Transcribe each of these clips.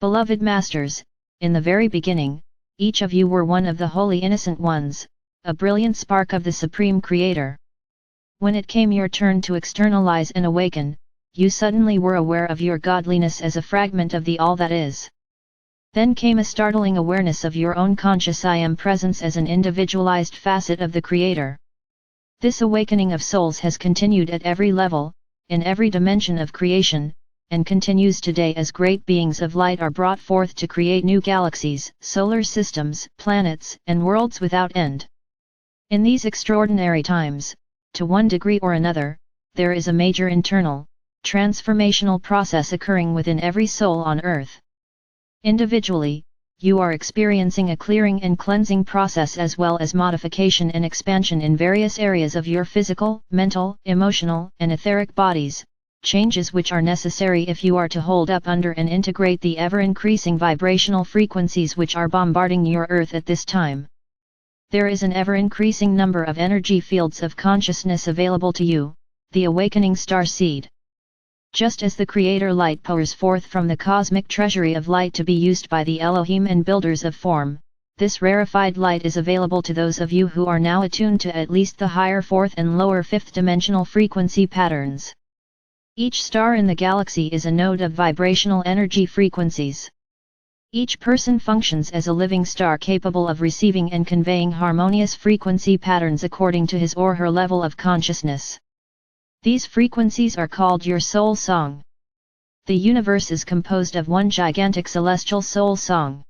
Beloved Masters, in the very beginning, each of you were one of the holy innocent ones, a brilliant spark of the Supreme Creator. When it came your turn to externalize and awaken, you suddenly were aware of your godliness as a fragment of the All that is. Then came a startling awareness of your own conscious I Am presence as an individualized facet of the Creator. This awakening of souls has continued at every level, in every dimension of creation, and continues today as great beings of light are brought forth to create new galaxies, solar systems, planets, and worlds without end. In these extraordinary times, to one degree or another, there is a major internal, transformational process occurring within every soul on Earth. Individually, you are experiencing a clearing and cleansing process as well as modification and expansion in various areas of your physical, mental, emotional, and etheric bodies, changes which are necessary if you are to hold up under and integrate the ever-increasing vibrational frequencies which are bombarding your Earth at this time. There is an ever-increasing number of energy fields of consciousness available to you, the awakening star seed. Just as the Creator light pours forth from the cosmic treasury of light to be used by the Elohim and builders of form, this rarefied light is available to those of you who are now attuned to at least the higher fourth and lower fifth dimensional frequency patterns. Each star in the galaxy is a node of vibrational energy frequencies. Each person functions as a living star capable of receiving and conveying harmonious frequency patterns according to his or her level of consciousness. These frequencies are called your soul song. The universe is composed of one gigantic celestial soul song.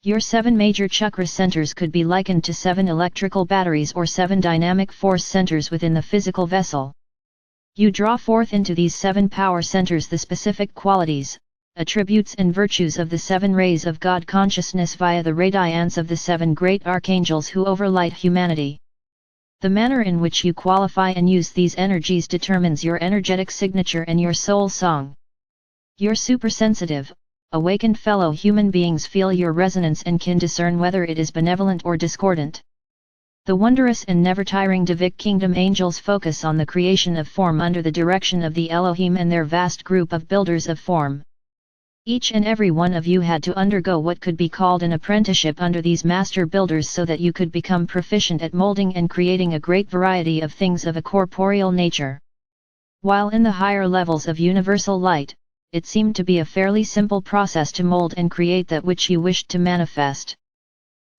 Your 7 major chakra centers could be likened to 7 electrical batteries or 7 dynamic force centers within the physical vessel. You draw forth into these 7 power centers the specific qualities, attributes and virtues of the 7 rays of God consciousness via the radiance of the 7 great archangels who overlight humanity. The manner in which you qualify and use these energies determines your energetic signature and your soul song. Your supersensitive, awakened fellow human beings feel your resonance and can discern whether it is benevolent or discordant. The wondrous and never-tiring Divic Kingdom angels focus on the creation of form under the direction of the Elohim and their vast group of builders of form. Each and every one of you had to undergo what could be called an apprenticeship under these master builders so that you could become proficient at molding and creating a great variety of things of a corporeal nature. While in the higher levels of universal light, it seemed to be a fairly simple process to mold and create that which you wished to manifest.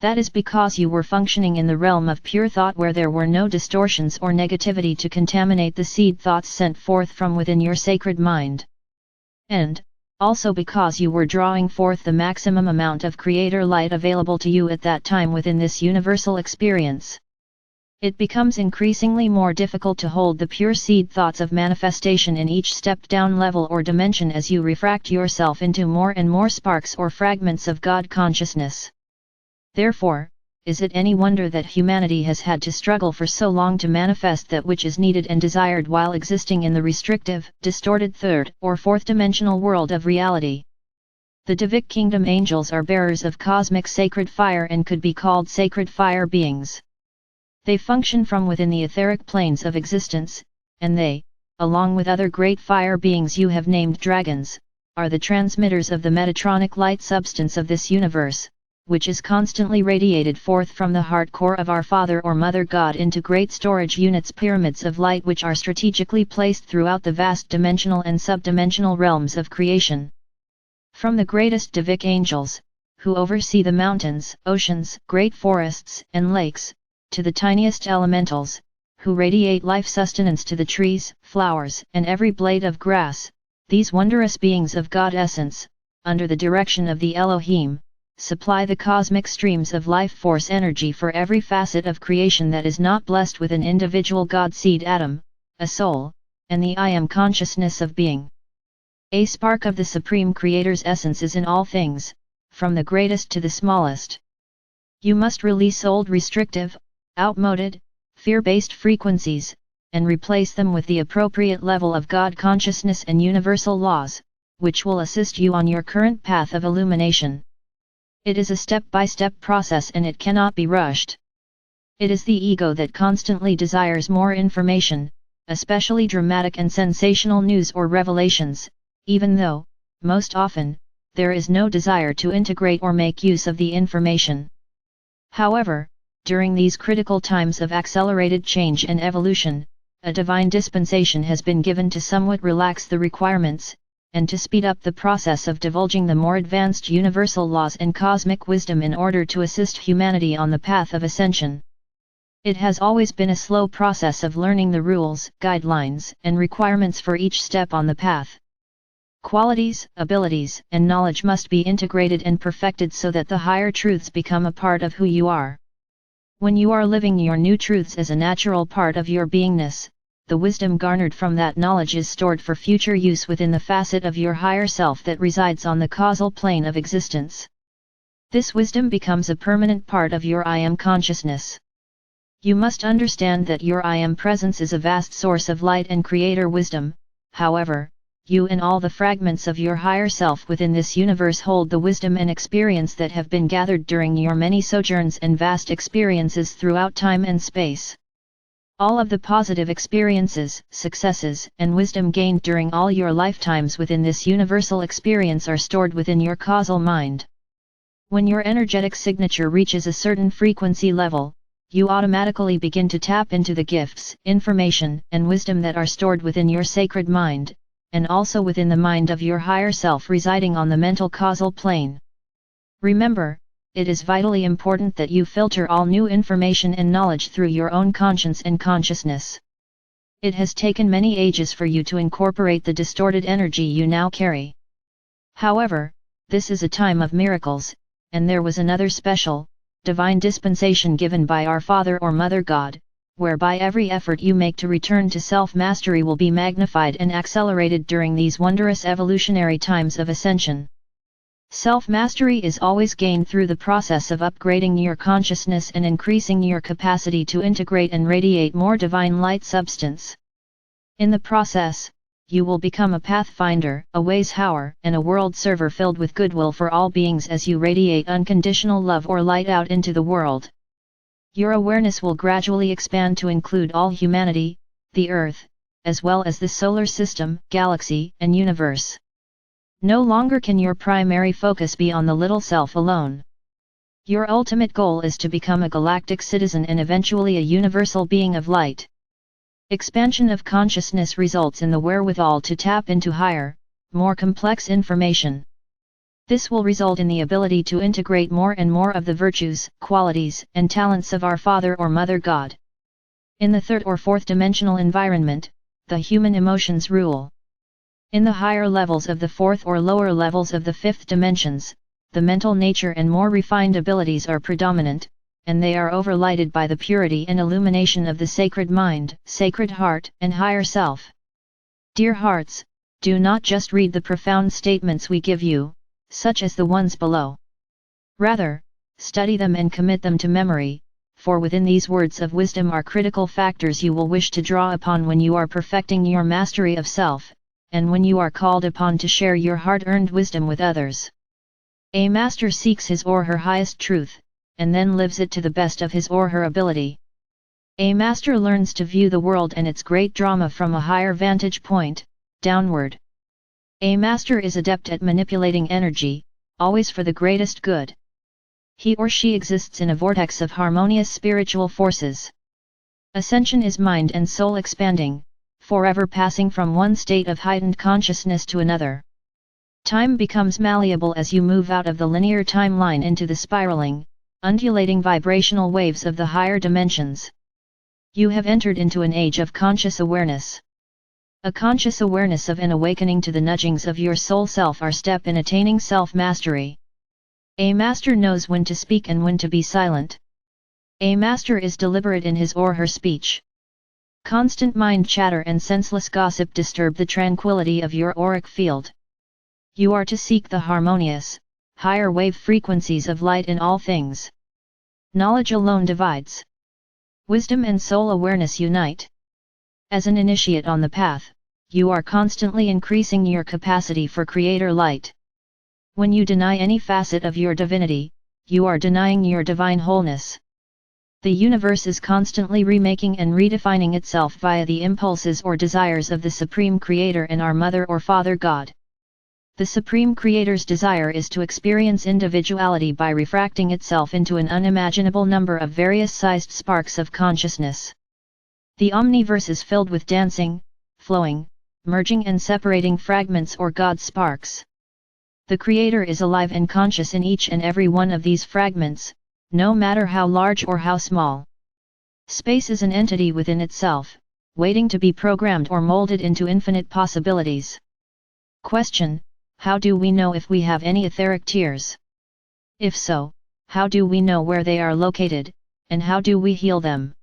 That is because you were functioning in the realm of pure thought where there were no distortions or negativity to contaminate the seed thoughts sent forth from within your sacred mind. And, also because you were drawing forth the maximum amount of Creator light available to you at that time within this universal experience. It becomes increasingly more difficult to hold the pure seed thoughts of manifestation in each stepped down level or dimension as you refract yourself into more and more sparks or fragments of God consciousness. Therefore, is it any wonder that humanity has had to struggle for so long to manifest that which is needed and desired while existing in the restrictive, distorted third or fourth dimensional world of reality? The Divic Kingdom angels are bearers of cosmic sacred fire and could be called sacred fire beings. They function from within the etheric planes of existence, and they, along with other great fire beings you have named dragons, are the transmitters of the Metatronic light substance of this universe, which is constantly radiated forth from the heart core of our Father or Mother God into great storage units, pyramids of light which are strategically placed throughout the vast dimensional and subdimensional realms of creation. From the greatest Divic angels, who oversee the mountains, oceans, great forests, and lakes, to the tiniest elementals, who radiate life sustenance to the trees, flowers, and every blade of grass, these wondrous beings of God essence, under the direction of the Elohim, supply the cosmic streams of life force energy for every facet of creation that is not blessed with an individual God seed atom, a soul, and the I Am consciousness of being. A spark of the Supreme Creator's essence is in all things, from the greatest to the smallest. You must release old restrictive, outmoded, fear-based frequencies, and replace them with the appropriate level of God consciousness and universal laws, which will assist you on your current path of illumination. It is a step-by-step process and it cannot be rushed. It is the ego that constantly desires more information, especially dramatic and sensational news or revelations, even though, most often, there is no desire to integrate or make use of the information. However, during these critical times of accelerated change and evolution, a divine dispensation has been given to somewhat relax the requirements, and to speed up the process of divulging the more advanced universal laws and cosmic wisdom in order to assist humanity on the path of ascension. It has always been a slow process of learning the rules, guidelines, and requirements for each step on the path. Qualities, abilities, and knowledge must be integrated and perfected so that the higher truths become a part of who you are. When you are living your new truths as a natural part of your beingness, the wisdom garnered from that knowledge is stored for future use within the facet of your higher self that resides on the causal plane of existence. This wisdom becomes a permanent part of your I Am consciousness. You must understand that your I Am presence is a vast source of light and creator wisdom. However, you and all the fragments of your higher self within this universe hold the wisdom and experience that have been gathered during your many sojourns and vast experiences throughout time and space. All of the positive experiences, successes, and wisdom gained during all your lifetimes within this universal experience are stored within your causal mind. When your energetic signature reaches a certain frequency level, you automatically begin to tap into the gifts, information, and wisdom that are stored within your sacred mind, and also within the mind of your higher self residing on the mental causal plane. Remember, it is vitally important that you filter all new information and knowledge through your own conscience and consciousness. It has taken many ages for you to incorporate the distorted energy you now carry. However, this is a time of miracles, and there was another special, divine dispensation given by our Father or Mother God, whereby every effort you make to return to self-mastery will be magnified and accelerated during these wondrous evolutionary times of ascension. Self-mastery is always gained through the process of upgrading your consciousness and increasing your capacity to integrate and radiate more divine light substance. In the process, you will become a pathfinder, a ways-hower, and a world server filled with goodwill for all beings as you radiate unconditional love or light out into the world. Your awareness will gradually expand to include all humanity, the Earth, as well as the solar system, galaxy, and universe. No longer can your primary focus be on the little self alone. Your ultimate goal is to become a galactic citizen and eventually a universal being of light. Expansion of consciousness results in the wherewithal to tap into higher, more complex information. This will result in the ability to integrate more and more of the virtues, qualities, and talents of our Father or Mother God. In the third or fourth dimensional environment, the human emotions rule. In the higher levels of the fourth or lower levels of the fifth dimensions, the mental nature and more refined abilities are predominant, and they are overlighted by the purity and illumination of the sacred mind, sacred heart, and higher self. Dear hearts, do not just read the profound statements we give you, such as the ones below. Rather, study them and commit them to memory, for within these words of wisdom are critical factors you will wish to draw upon when you are perfecting your mastery of self, and when you are called upon to share your hard-earned wisdom with others. A master seeks his or her highest truth, and then lives it to the best of his or her ability. A master learns to view the world and its great drama from a higher vantage point, downward. A master is adept at manipulating energy, always for the greatest good. He or she exists in a vortex of harmonious spiritual forces. Ascension is mind and soul expanding, forever passing from one state of heightened consciousness to another. Time becomes malleable as you move out of the linear timeline into the spiraling, undulating vibrational waves of the higher dimensions. You have entered into an age of conscious awareness. A conscious awareness of and awakening to the nudgings of your soul self are step in attaining self-mastery. A master knows when to speak and when to be silent. A master is deliberate in his or her speech. Constant mind chatter and senseless gossip disturb the tranquility of your auric field. You are to seek the harmonious, higher wave frequencies of light in all things. Knowledge alone divides. Wisdom and soul awareness unite. As an initiate on the path, you are constantly increasing your capacity for creator light. When you deny any facet of your divinity, you are denying your divine wholeness. The universe is constantly remaking and redefining itself via the impulses or desires of the Supreme Creator and our Mother or Father God. The Supreme Creator's desire is to experience individuality by refracting itself into an unimaginable number of various-sized sparks of consciousness. The Omniverse is filled with dancing, flowing, merging and separating fragments or God sparks. The Creator is alive and conscious in each and every one of these fragments, no matter how large or how small. Space is an entity within itself, waiting to be programmed or molded into infinite possibilities. Question: how do we know if we have any etheric tears? If so, how do we know where they are located, and how do we heal them?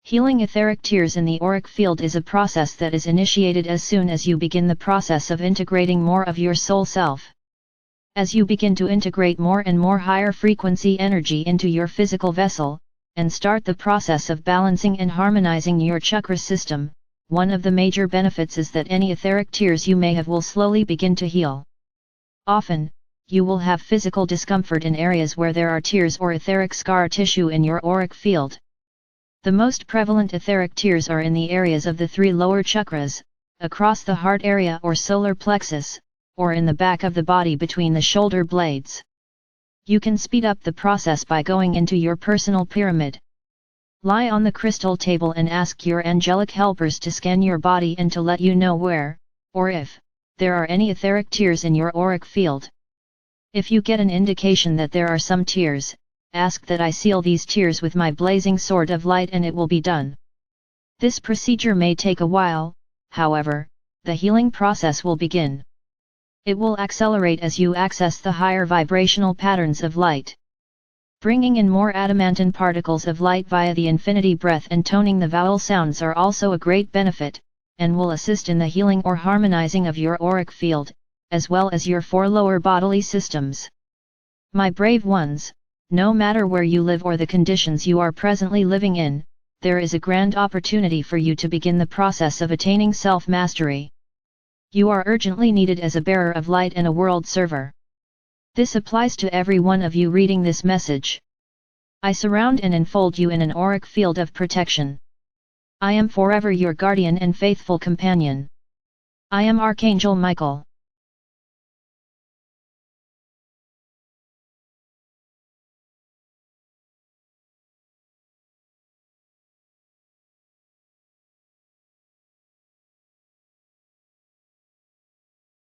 Healing etheric tears in the auric field is a process that is initiated as soon as you begin the process of integrating more of your soul self. As you begin to integrate more and more higher frequency energy into your physical vessel, and start the process of balancing and harmonizing your chakra system, one of the major benefits is that any etheric tears you may have will slowly begin to heal. Often, you will have physical discomfort in areas where there are tears or etheric scar tissue in your auric field. The most prevalent etheric tears are in the areas of the 3 lower chakras, across the heart area or solar plexus, or in the back of the body between the shoulder blades. You can speed up the process by going into your personal pyramid. Lie on the crystal table and ask your angelic helpers to scan your body and to let you know where, or if, there are any etheric tears in your auric field. If you get an indication that there are some tears, ask that I seal these tears with my blazing sword of light and it will be done. This procedure may take a while, however, the healing process will begin. It will accelerate as you access the higher vibrational patterns of light. Bringing in more adamantine particles of light via the infinity breath and toning the vowel sounds are also a great benefit, and will assist in the healing or harmonizing of your auric field, as well as your 4 lower bodily systems. My brave ones, no matter where you live or the conditions you are presently living in, there is a grand opportunity for you to begin the process of attaining self-mastery. You are urgently needed as a bearer of light and a world server. This applies to every one of you reading this message. I surround and enfold you in an auric field of protection. I am forever your guardian and faithful companion. I am Archangel Michael.